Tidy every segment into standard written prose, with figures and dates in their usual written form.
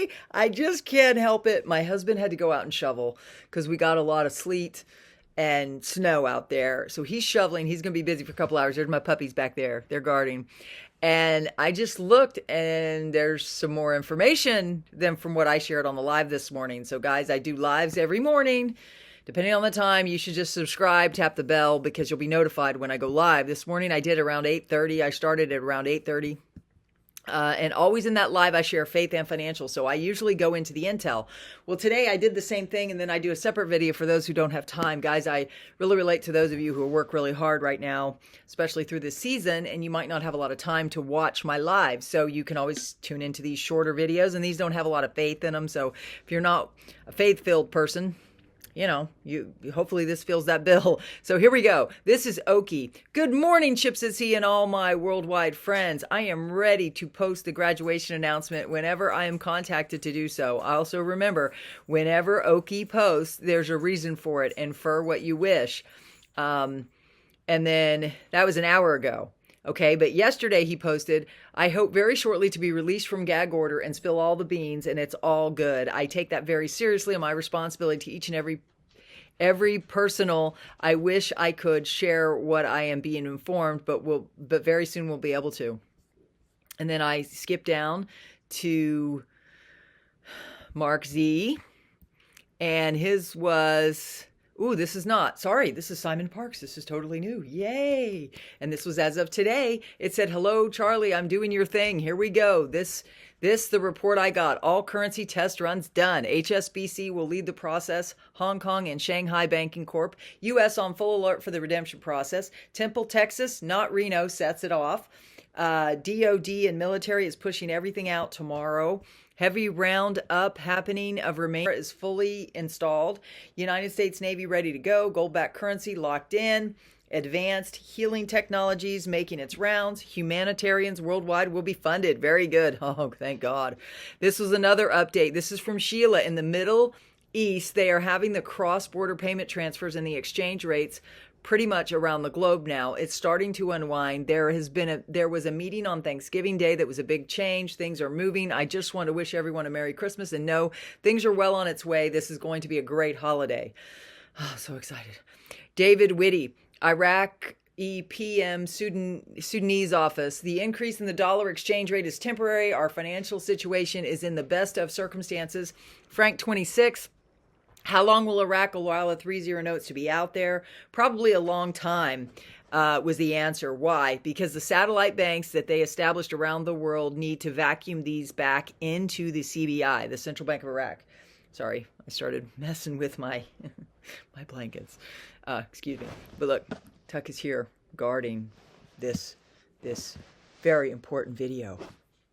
today, I just can't help it. My husband had to go out and shovel because we got a lot of sleet and snow out there. So he's shoveling. He's going to be busy for a couple hours. There's my puppies back there. They're guarding. And I just looked and there's some more information than from what I shared on the live this morning. So guys, I do lives every morning. Depending on the time, you should just subscribe, tap the bell because you'll be notified when I go live. This morning I did around 8:30. I started at around 8:30. And always in that live, I share faith and financial. So I usually go into the intel. Well, today I did the same thing, and then I do a separate video for those who don't have time. Guys, I really relate to those of you who work really hard right now, especially through this season, and you might not have a lot of time to watch my live. So you can always tune into these shorter videos, and these don't have a lot of faith in them. So if you're not a faith-filled person, you hopefully this fills that bill. So here we go. This is Oki. Good morning, Chipsy and all my worldwide friends. I am ready to post the graduation announcement whenever I am contacted to do so. I also remember, whenever Oki posts, there's a reason for it. Infer what you wish. And then that was an hour ago. Okay, but yesterday he posted, I hope very shortly to be released from gag order and spill all the beans, and it's all good. I take that very seriously and my responsibility to each and every personal. I wish I could share what I am being informed, but very soon we'll be able to. And then I skip down to Mark Z, and his was... Ooh, this is not. Sorry, this is Simon Parks. This is totally new. Yay. And this was as of today. It said, hello, Charlie, I'm doing your thing. Here we go. This, the report I got. All currency test runs done. HSBC will lead the process. Hong Kong and Shanghai Banking Corp. U.S. on full alert for the redemption process. Temple, Texas, not Reno, sets it off. DOD and military is pushing everything out tomorrow. Heavy roundup happening of remainder is fully installed. United States Navy ready to go. Gold-backed currency locked in. Advanced healing technologies making its rounds. Humanitarians worldwide will be funded. Very good. Oh, thank God. This was another update. This is from Sheila. In the Middle East, they are having the cross-border payment transfers and the exchange rates pretty much around the globe now. It's starting to unwind. There was a meeting on Thanksgiving Day that was a big change. Things are moving. I just want to wish everyone a Merry Christmas and know things are well on its way. This is going to be a great holiday. Oh, so excited. David Whitty, Iraq EPM Sudanese office. The increase in the dollar exchange rate is temporary. Our financial situation is in the best of circumstances. Frank 26. How long will Iraq allow the 3-0 notes to be out there? Probably a long time was the answer. Why? Because the satellite banks that they established around the world need to vacuum these back into the CBI, the Central Bank of Iraq. Sorry, I started messing with my my blankets. Excuse me. But look, Tuck is here guarding this very important video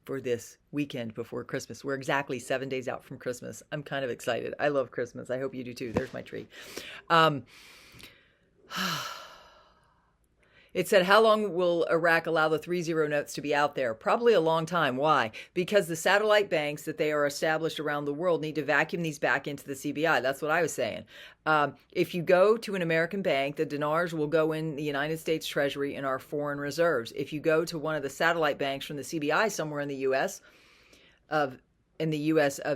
for this weekend before Christmas. We're exactly 7 days out from Christmas. I'm kind of excited. I love Christmas. I hope you do too. There's my tree. It said, how long will Iraq allow the 3-0 notes to be out there? Probably a long time. Why? Because the satellite banks that they are established around the world need to vacuum these back into the CBI. That's what I was saying. If you go to an American bank, the dinars will go in the United States Treasury and our foreign reserves. If you go to one of the satellite banks from the CBI somewhere in the U.S. of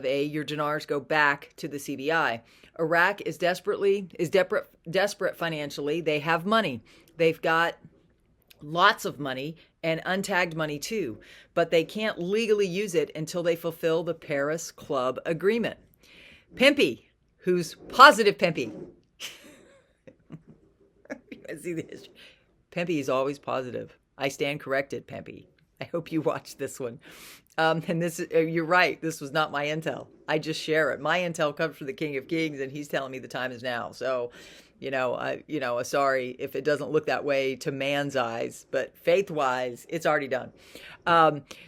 A, your dinars go back to the CBI. Iraq is desperate financially. They have money. They've got lots of money and untagged money too, but they can't legally use it until they fulfill the Paris Club agreement. Pimpy, who's positive Pimpy. See the history. Pimpy is always positive. I stand corrected, Pimpy. I hope you watched this one. And this, you're right. This was not my intel. I just share it. My intel comes from the King of Kings, and he's telling me the time is now. So, sorry if it doesn't look that way to man's eyes, but faith-wise, it's already done.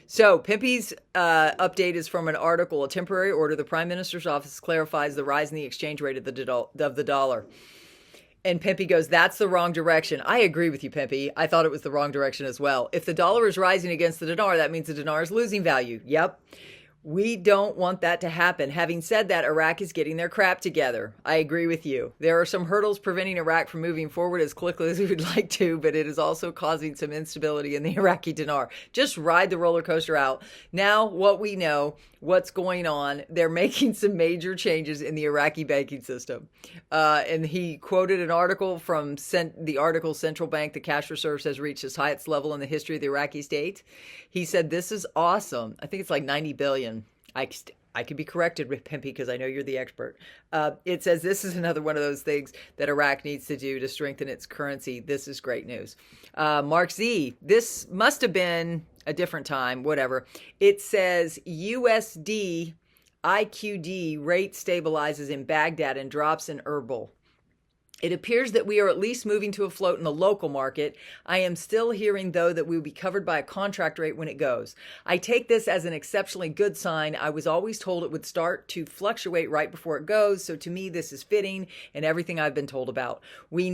So Pimpy's update is from an article, A Temporary Order. The Prime Minister's Office clarifies the rise in the exchange rate of the dollar. And Pimpy goes, that's the wrong direction. I agree with you, Pimpy. I thought it was the wrong direction as well. If the dollar is rising against the dinar, that means the dinar is losing value. Yep. We don't want that to happen. Having said that, Iraq is getting their crap together. I agree with you. There are some hurdles preventing Iraq from moving forward as quickly as we would like to, but it is also causing some instability in the Iraqi dinar. Just ride the roller coaster out. Now, what we know, what's going on, they're making some major changes in the Iraqi banking system. And he quoted an article from the article, Central Bank, the cash reserves has reached its highest level in the history of the Iraqi state. He said, this is awesome. I think it's like 90 billion. I could be corrected with Pimpy because I know you're the expert. It says this is another one of those things that Iraq needs to do to strengthen its currency. This is great news. Mark Z, this must have been a different time, whatever. It says USD IQD rate stabilizes in Baghdad and drops in Erbil. It appears that we are at least moving to a float in the local market. I am still hearing, though, that we will be covered by a contract rate when it goes. I take this as an exceptionally good sign. I was always told it would start to fluctuate right before it goes, so to me this is fitting and everything I've been told about. We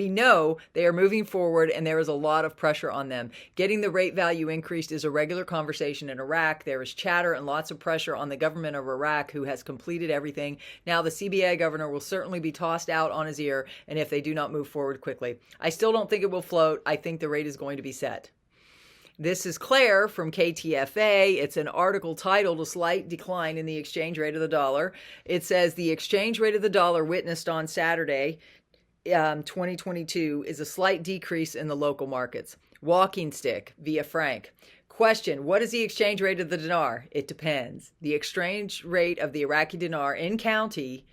know they are moving forward and there is a lot of pressure on them. Getting the rate value increased is a regular conversation in Iraq. There is chatter and lots of pressure on the government of Iraq, who has completed everything. Now the CBA governor will certainly be tossed out on his ear, and if they do not move forward quickly. I still don't think it will float. I think the rate is going to be set. This is Claire from KTFA. It's an article titled A Slight Decline in the Exchange Rate of the Dollar. It says the exchange rate of the dollar witnessed on Saturday 2022 is a slight decrease in the local markets. Walking stick via franc. Question, what is the exchange rate of the dinar? It depends. The exchange rate of the Iraqi dinar in county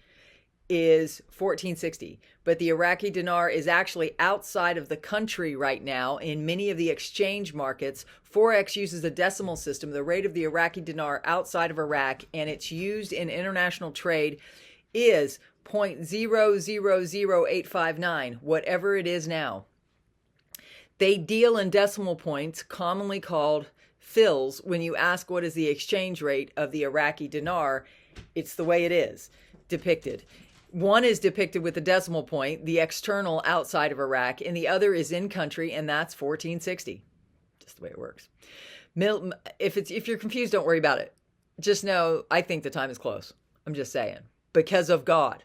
is 1460, but the Iraqi dinar is actually outside of the country right now in many of the exchange markets. Forex uses a decimal system, the rate of the Iraqi dinar outside of Iraq, and it's used in international trade is 0.000859, whatever it is now. They deal in decimal points, commonly called fils. When you ask what is the exchange rate of the Iraqi dinar, it's the way it is depicted. One is depicted with a decimal point, the external outside of Iraq, and the other is in country, and that's 1460. Just the way it works. If you're confused, don't worry about it. Just know I think the time is close. I'm just saying. Because of God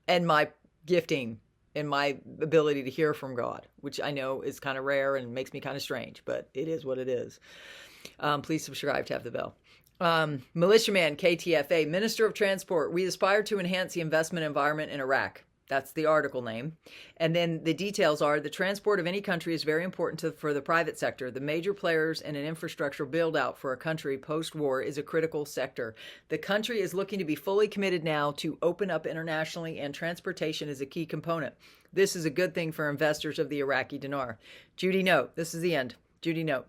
and my gifting and my ability to hear from God, which I know is kind of rare and makes me kind of strange, but it is what it is. Please subscribe, tap the bell. Militiaman KTFA, Minister of Transport, we aspire to enhance the investment environment in Iraq. That's the article name. And then the details are the transport of any country is very important for the private sector. The major players in an infrastructure build out for a country post-war is a critical sector. The country is looking to be fully committed now to open up internationally, and transportation is a key component. This is a good thing for investors of the Iraqi dinar. Judy note, this is the end. Judy note.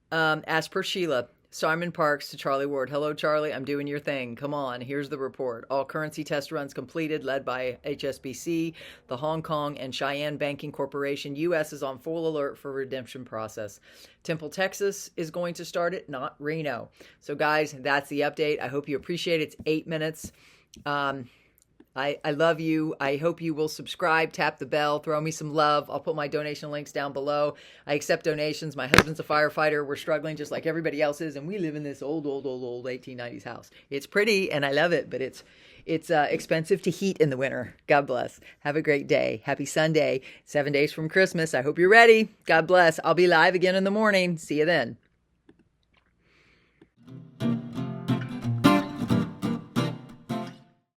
As per Sheila, Simon Parks to Charlie Ward. Hello, Charlie. I'm doing your thing. Come on. Here's the report. All currency test runs completed, led by HSBC, the Hong Kong and Cheyenne Banking Corporation. U.S. is on full alert for redemption process. Temple, Texas is going to start it, not Reno. So, guys, that's the update. I hope you appreciate it. It's 8 minutes. I love you. I hope you will subscribe, tap the bell, throw me some love. I'll put my donation links down below. I accept donations. My husband's a firefighter. We're struggling just like everybody else is, and we live in this old 1890s house. It's pretty, and I love it, but it's expensive to heat in the winter. God bless. Have a great day. Happy Sunday. 7 days from Christmas. I hope you're ready. God bless. I'll be live again in the morning. See you then.